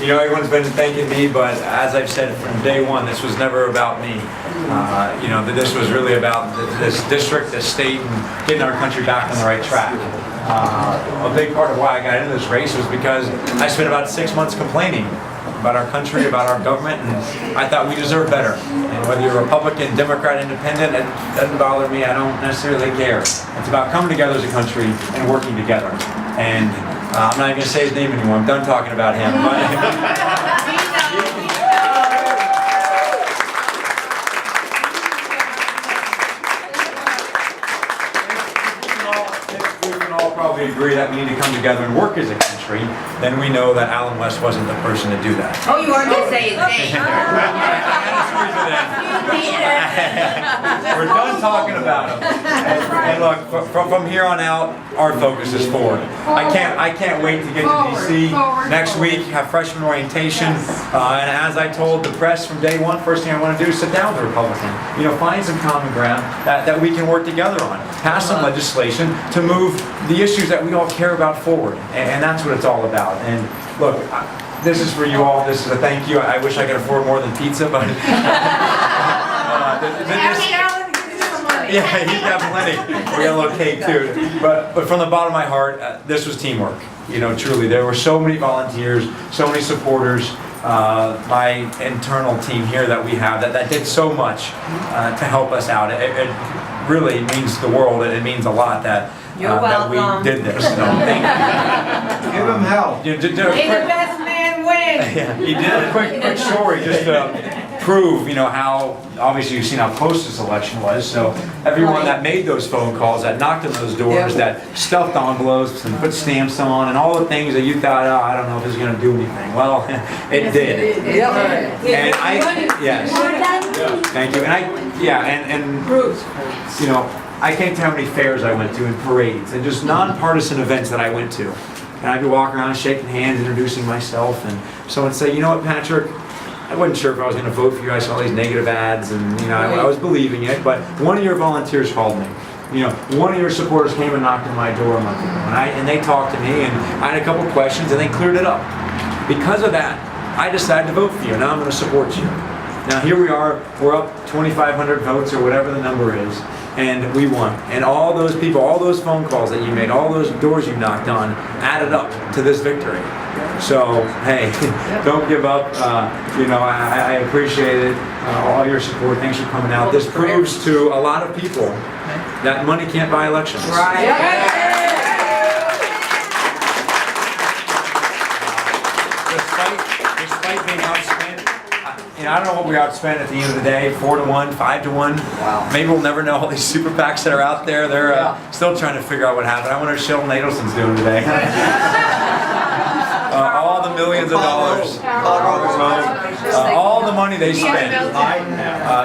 You know, everyone's been thanking me, but as I've said from day one, this was never about me. You know, this was really about this district, this state, and getting our country back on the right track. A big part of why I got into this race was because I spent about 6 months complaining about our country, about our government, and I thought we deserve better. And whether you're Republican, Democrat, Independent, it doesn't bother me. I don't necessarily care. It's about coming together as a country and working together. And I'm not even going to say his name anymore. I'm done talking about him. We can all probably agree that we need to come together and work as a country. Then we know that Alan West wasn't the person to do that. Oh, you weren't going to say his name. We're done talking about him. And look, from here on out, our focus is forward. I can't wait to get to DC next week, have freshman orientation, and as I told the press from day one, first thing I want to do is sit down with a Republican. You know, find some common ground that we can work together on. Pass some legislation to move the issues that we all care about forward, and that's what it's all about. And look, this is for you all. This is a thank you. I wish I could afford more than pizza, but yeah, he's got plenty. We got a little cake too. But from the bottom of my heart, this was teamwork. You know, truly, there were so many volunteers, so many supporters. My internal team here that we have that did so much to help us out. It really means the world. It means a lot that we did this. So thank you. Give him hell. May the best man win. Yeah, he did a quick story just to prove, you know, how obviously you've seen how close this election was. So everyone that made those phone calls, that knocked on those doors, that stuffed envelopes and put stamps on, and all the things that you thought, oh, I don't know if this is going to do anything. Well, it did. And yes, thank you. And you know, I can't tell how many fairs I went to and parades and just nonpartisan events that I went to. And I'd be walking around shaking hands, introducing myself, and someone would say, you know what, Patrick, I wasn't sure if I was going to vote for you. I saw these negative ads, and you know, I was believing it. But one of your volunteers called me. You know, one of your supporters came and knocked on my door a month ago, and they talked to me, and I had a couple questions, and they cleared it up. Because of that, I decided to vote for you. Now I'm going to support you. Now here we are. We're up 2,500 votes or whatever the number is, and we won. And all those people, all those phone calls that you made, all those doors you knocked on, added up to this victory. So, hey, don't give up. You know, I appreciate it, all your support. Thanks for coming out. This proves to a lot of people that money can't buy elections. Right. Despite being outspent, you know, I don't know what we outspent at the end of the day, 4-1, 5-1. Wow. Maybe we'll never know all these super PACs that are out there. They're still trying to figure out what happened. I wonder what Sheldon Adelson's doing today. All the millions of dollars, all the money they spent.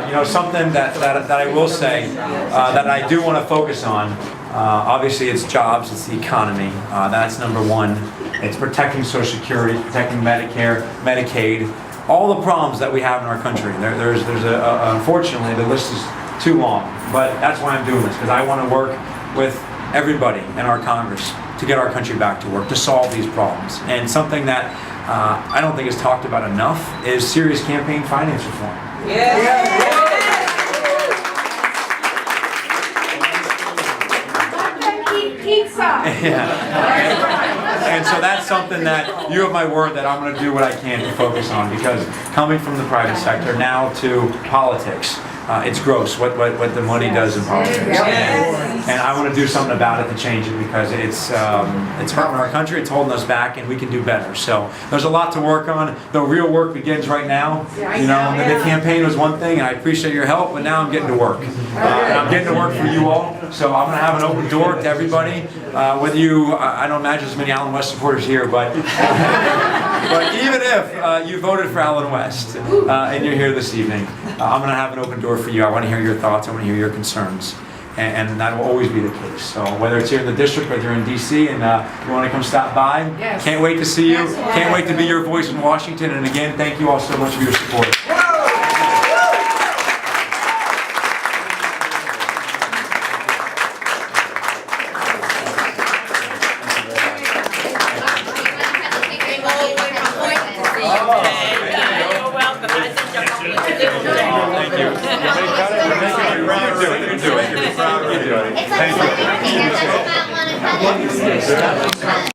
You know, something that I will say that I do want to focus on. Obviously, it's jobs, it's the economy. That's number one. It's protecting Social Security, protecting Medicare, Medicaid. All the problems that we have in our country. There's unfortunately, the list is too long. But that's why I'm doing this, because I want to work with everybody in our Congress to get our country back to work, to solve these problems. And something that I don't think is talked about enough is serious campaign finance reform. And so that's something that you have my word that I'm going to do what I can to focus on, because coming from the private sector now to politics, it's gross what the money does in politics, and I want to do something about it to change it, because it's hurting our country, it's holding us back, and we can do better. So there's a lot to work on. The real work begins right now. You know, the campaign was one thing, and I appreciate your help, but now I'm getting to work. And I'm getting to work for you all. So I'm going to have an open door to everybody. Whether you, I don't imagine as many Alan West supporters here, but but even if you voted for Alan West and you're here this evening, I'm going to have an open door for you. I want to hear your thoughts. I want to hear your concerns. And that will always be the case. So whether it's here in the district, whether you're in DC and you want to come stop by, can't wait to see you. Can't wait to be your voice in Washington. And again, thank you all so much for your support. Thank you. You're doing it. It's like Thank you. celebrating. That's about 1 o'clock.